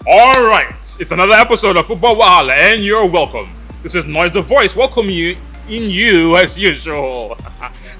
Alright, it's another episode of Football Wahala, and you're welcome. This is Noise the Voice, welcoming you as usual.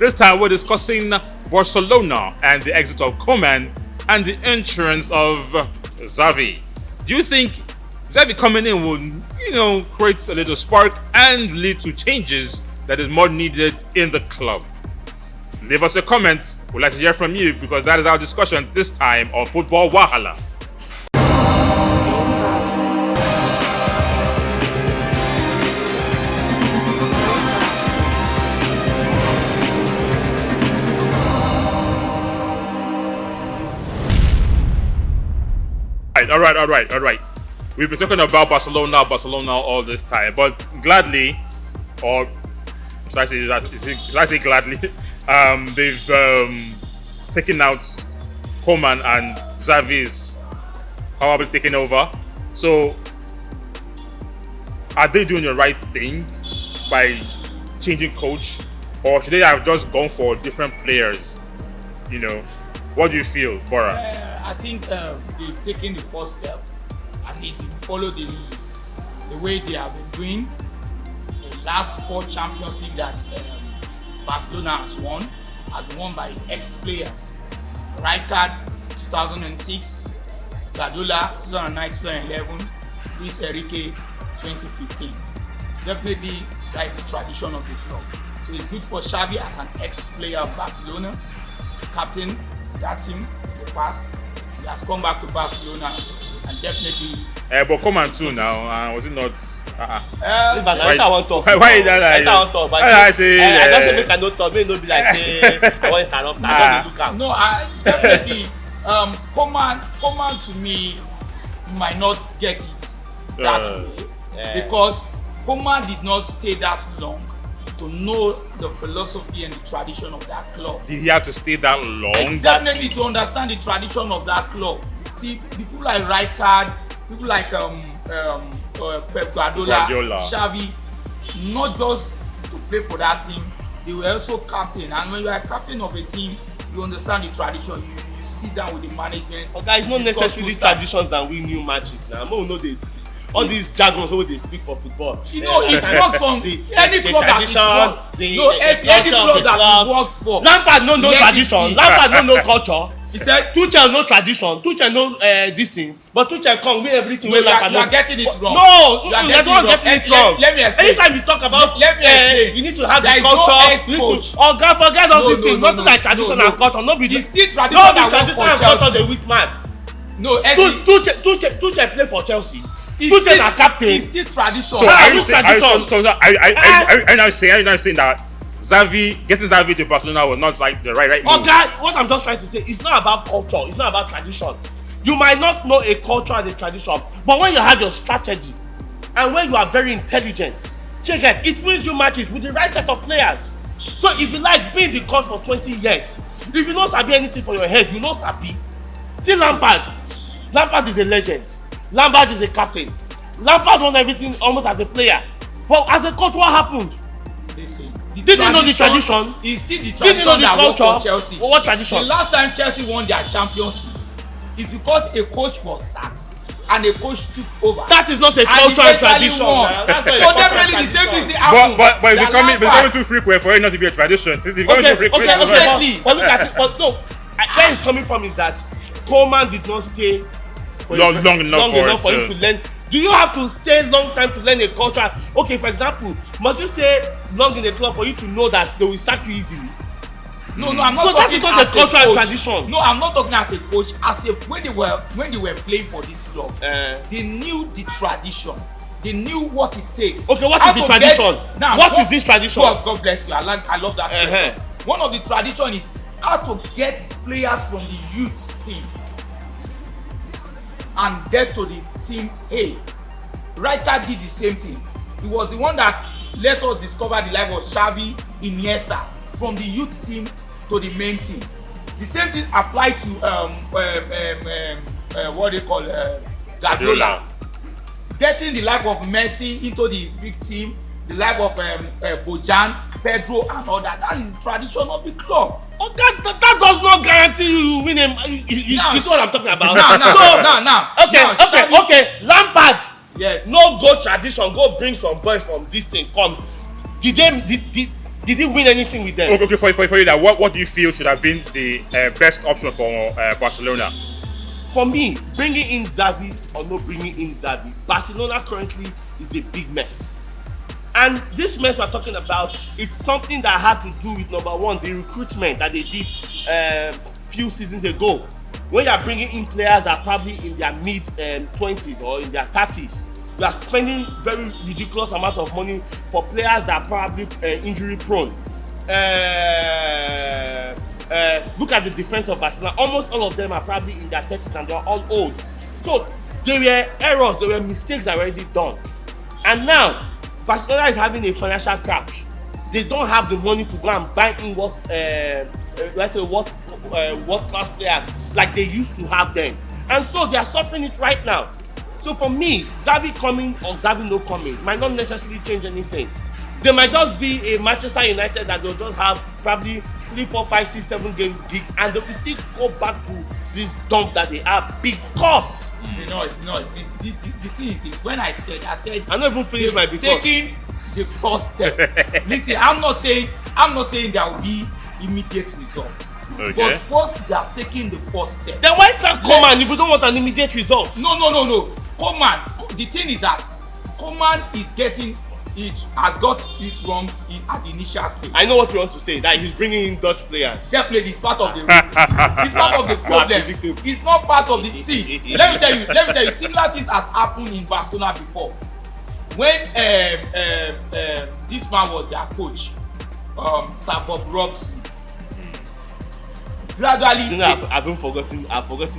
This time we're discussing Barcelona and the exit of Koeman and the entrance of Xavi. Do you think Xavi coming in will, create a little spark and lead to changes that is more needed in the club? Leave us a comment. We'd like to hear from you because that is our discussion this time on Football Wahala. All right. We've been talking about Barcelona all this time, but gladly, or should I say gladly, they've taken out Koeman and Xavi is probably taking over. So, are they doing the right thing by changing coach, or should they have just gone for different players? What do you feel, Bora? I think they've taken the first step, at least if you follow the way they have been doing. The last 4 Champions League that Barcelona has won by ex-players. Rijkaard 2006, Guardiola 2009-2011, Luis Enrique 2015. Definitely that is the tradition of the club. So it's good for Xavi as an ex-player of Barcelona, captain that team in the past. He has come back to Barcelona and definitely. But Koeman too now. Was it not? I want to talk. Why is that? I want to talk. I say. I just say make I don't talk. Make no be like say I want to interrupt. I don't look am. No, I definitely. Koeman to me might not get it that way because Koeman did not stay that long to know the philosophy and the tradition of that club. Did he have to stay that long? Definitely to understand the tradition of that club. See, people like Rijkaard, people like Pep Guardiola, Xavi, not just to play for that team, they were also captain. And when you are captain of a team, you understand the tradition. You sit down with the management. Okay, it's not necessarily traditions that win new matches now. No, all these jargons wey dey speak for football. It works from any club that you work. Any club that you work for. Lampard no tradition. Lampard no culture. He said Tuchel no tradition. Tuchel no this thing. But Tuchel come with everything wey Lampard you are getting it wrong. No, you are getting it wrong. Let me explain. Anytime you talk about you need to have the culture. You need to forget all these things. Nothing like tradition and culture. No be the still tradition that work for Chelsea. Culture dey weak man. No, Tuchel play for Chelsea. Tuchel na captain. It's still tradition. So are you now saying that getting Xavi to Barcelona was not like the right move? Okay, what I'm just trying to say, it's not about culture, it's not about tradition. You might not know a culture and a tradition, but when you have your strategy and when you are very intelligent, check it wins you matches with the right set of players. So if you like being the coach for 20 years, if you don't sabi anything for your head, you know sabi. See Lampard is a legend. Lampard is a captain. Lampard won everything almost as a player. But as a coach, what happened? Did you know the tradition? It's still the tradition that worked for Chelsea. What tradition? The last time Chelsea won their Champions League is because a coach was sacked and a coach took over. That is not a culture and tradition. So definitely the same thing happened. But it's becoming too frequent for it not to be a tradition. It's becoming too frequent. But look at it. But no, where it's coming from is that Koeman did not stay long enough for him to learn. Do you have to stay long time to learn a culture? Okay, for example, must you stay long in a club for you to know that they will sack you easily? No, I'm not so talking that is not as a culture and tradition. No, I'm not talking as a coach. When they were playing for this club, they knew the tradition. They knew what it takes. Okay, what is the tradition? What is this tradition? God bless you. I love that question. One of the tradition is how to get players from the youth team and get to the team A. Rijkaard did the same thing. He was the one that let us discover the life of Xavi, Iniesta, from the youth team to the main team. The same thing applied to what they call Guardiola. Getting the life of Messi into the big team the life of Bojan, Pedro, and all that. That is tradition of the club. Oh, that does not guarantee you win a. You see what I'm talking about? Now. Okay. Lampard. Yes. No go tradition. Go bring some boys from this thing. Come. Did he win anything with them? Okay, for you, that what do you feel should have been the best option for Barcelona? For me, bringing in Xavi or not bringing in Xavi, Barcelona currently is a big mess. And this mess we're talking about, it's something that had to do with, number one, the recruitment that they did few seasons ago. When you're bringing in players that are probably in their mid 20s or in their 30s, you are spending very ridiculous amount of money for players that are probably injury prone. Look at the defense of Barcelona. Almost all of them are probably in their 30s and they are all old. So there were errors, there were mistakes already done. And now, Barcelona is having a financial crash. They don't have the money to go and buy in world-class players like they used to have then. And so they are suffering it right now. So for me, Xavi coming or Xavi no coming might not necessarily change anything. They might just be a Manchester United that they'll just have probably 3, 4, 5, 6, 7 games gigs, and they will still go back to this dump that they have because the thing is when I said I not even finish my because taking the first step. Listen, I'm not saying there will be immediate results. Okay. But first they are taking the first step. Then why sack Koeman if you don't want an immediate result? No. Koeman, the thing is that Koeman has got it wrong at the initial stage. I know what you want to say, that he's bringing in Dutch players. Definitely, it's part of the reason. It's part of the problem. It's not part of the let me tell you, similar things has happened in Barcelona before. When this man was their coach, Sir Bob Robson. Gradually, I've forgotten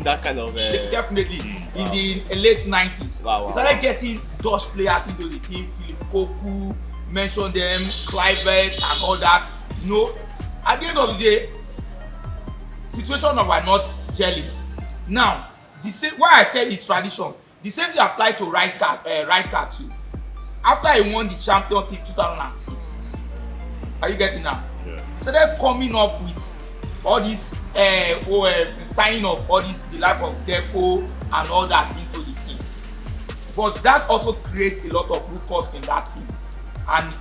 that kind of. Definitely, in the late 90s, Wow. he started getting Dutch players into the team. Philip Koku, mention them, Kluivert, and all that. At the end of the day, situation were not gelling. Now, the same why I said it's tradition. The same thing applied to Rijkaard too. After he won the Champions League 2006, are you getting now? Yeah. He started coming up with all this signing of all this, the life of Deco and all that into the team. But that also creates a lot of loopholes in that team, and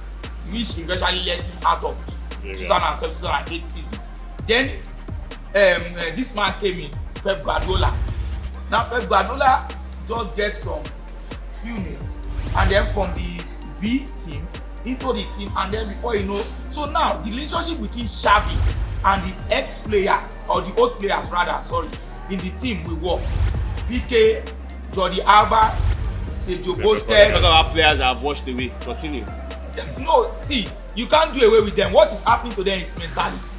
which eventually led him out of 2007-2008 season. Then this man came in, Pep Guardiola. Now Pep Guardiola just get some few names, and then from the B team into the team, and then before you know, so now the relationship between Xavi and the ex-players, or the old players rather, in the team will work. PK, Jordi Alba, Sergio Busquets. Talk about players that have washed away. Continue. No, see, you can't do away with them. What is happening to them is mentality.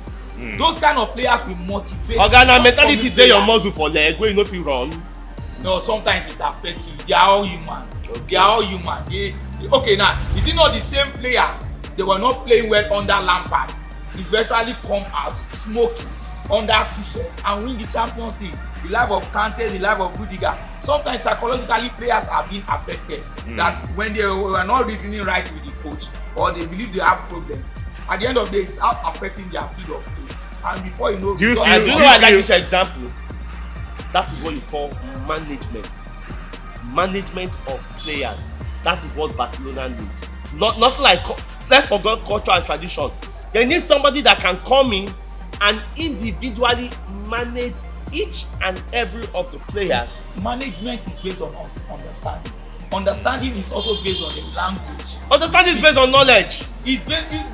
Those kind of players will motivate. Now mentality dey your muscle for leg wey you no fit run. No, sometimes it affects you. They are all human. They are all human. Okay, now, is it not the same players? They were not playing well under Lampard. Eventually come out smoking under Tuchel and win the Champions League. The life of Kante, the life of Rudiger. Sometimes psychologically players have been affected. That when they were not reasoning right with the coach, or they believe they have problem, at the end of the day it's affecting their field of play. And before you know, do you know I like this example? That is what you call management of players. That is what Barcelona needs. Not like, let's forget culture and tradition. They need somebody that can come in and individually manage each and every of the players. Management is based on understanding. Understanding is also based on the language. Understanding is based on knowledge. It's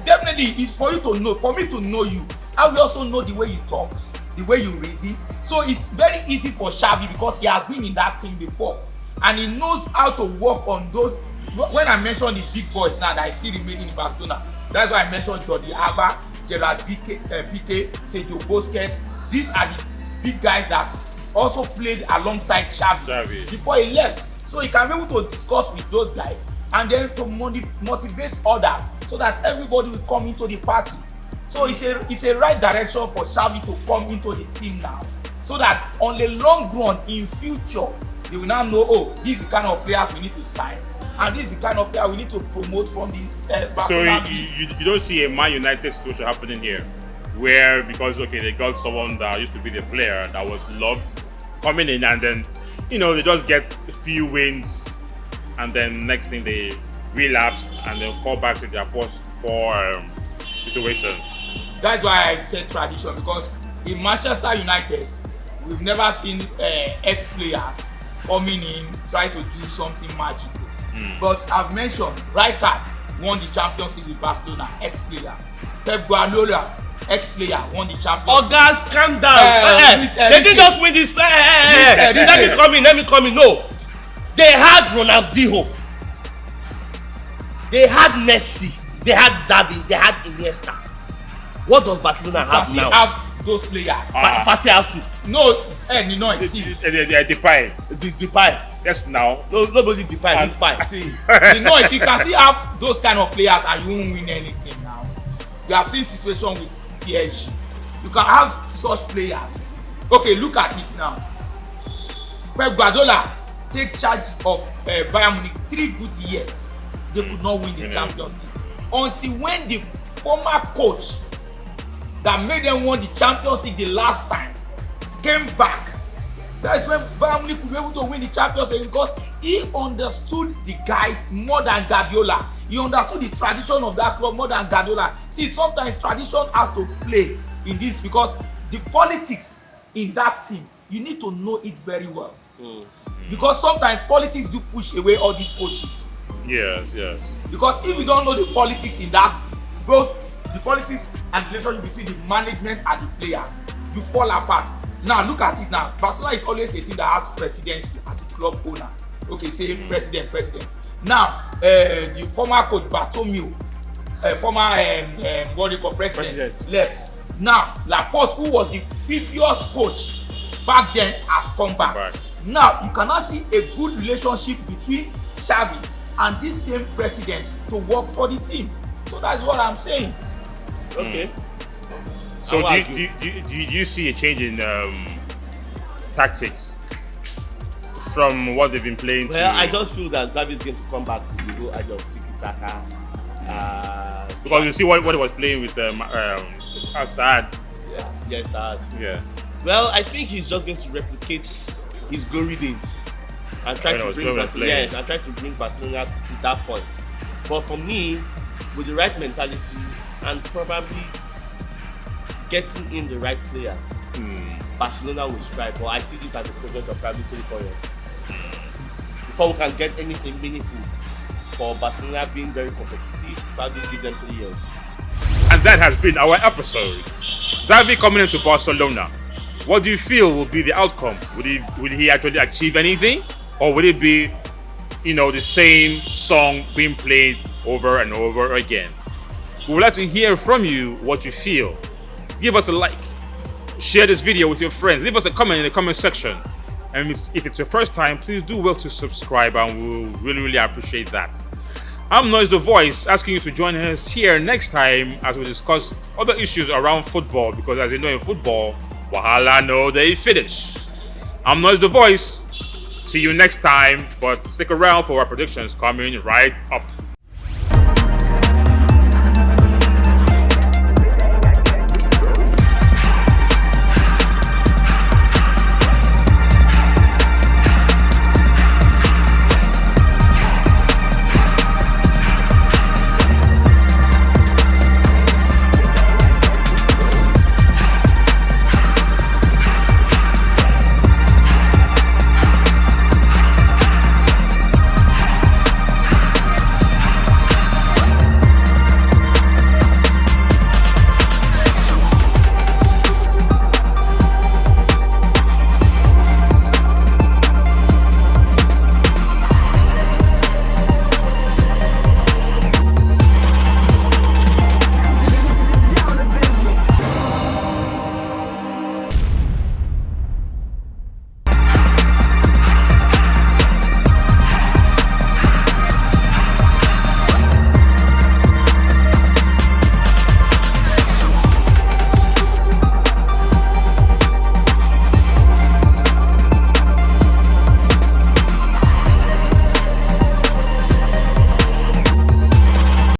definitely for you to know. For me to know you, I will also know the way you talk, the way you reason. So it's very easy for Xavi because he has been in that team before, and he knows how to work on those. When I mention the big boys now that I see remaining in Barcelona, that's why I mentioned Jordi Alba, Gerard Piqué, Sergio Busquets. These are the big guys that also played alongside Xavi before he left. So he can be able to discuss with those guys and then to motivate others so that everybody will come into the party. So it's a right direction for Xavi to come into the team now, so that on the long run in future they will now know, oh, these are the kind of players we need to sign and this is the kind of player we need to promote from the So Barcelona. you don't see a Man United situation happening here, where because okay they got someone that used to be the player that was loved coming in, and then they just get a few wins, and then next thing they relapsed and then fall back to their poor situation. That's why I said tradition, because in Manchester United we've never seen ex-players coming in trying to do something magical. But I've mentioned Rijkaard won the Champions League with Barcelona, ex-player. Pep Guardiola, ex-player, won the Champions League. Oh guys, calm down. They didn't just win this. Let me come in. No, they had Ronaldinho, they had Messi, they had Xavi, they had Iniesta. What does Barcelona have now? Have those players. Fatih Asu. No, no, see. They defy. Depay. Yes, now. No, nobody Depay. It's fine. See, the noise, you can see have those kind of players and you won't win anything now. You have seen situation with PSG. You can have such players. Okay, look at it now. Pep Guardiola take charge of Bayern Munich 3 good years. They could not win the Champions League until when the former coach that made them win the Champions League the last time came back. That's when Bayern Munich could be able to win the Champions League, because he understood the guys more than Guardiola. He understood the tradition of that club more than Guardiola. See, sometimes tradition has to play in this, because the politics in that team, you need to know it very well. Because sometimes politics do push away all these coaches. Yes. Because if you don't know the politics in that, both the politics and the relationship between the management and the players, you fall apart. Now look at it now. Barcelona is always a team that has presidency as a club owner. Okay, say president. Now the former coach Bartomeu, former what do you call president left. Now Laporte, who was the previous coach back then, has come back. Now you cannot see a good relationship between Xavi and this same president to work for the team. So that's what I'm saying. Okay. So do you see a change in tactics from what they've been playing? Well, I just feel that Xavi is going to come back with the whole idea of tiki-taka. Because you see what he was playing with Assad. Yeah, Assad. Yeah. Well, I think he's just going to replicate his glory days and try to bring Barcelona to that point. But for me, with the right mentality and probably getting in the right players, Barcelona will strive. But I see this as a project of probably 3-4 years before we can get anything meaningful. For Barcelona being very competitive, probably give them 3 years. And that has been our episode. Xavi coming into Barcelona. What do you feel will be the outcome? Will he actually achieve anything, or will it be, the same song being played over and over again? We would like to hear from you what you feel. Give us a like, share this video with your friends, leave us a comment in the comment section, and if it's your first time, please do well to subscribe, and we'll really appreciate that. I'm Noise the Voice, asking you to join us here next time as we discuss other issues around football, because as you know, in football, wahala no they finish. I'm Noise the Voice. See you next time, but stick around for our predictions coming right up.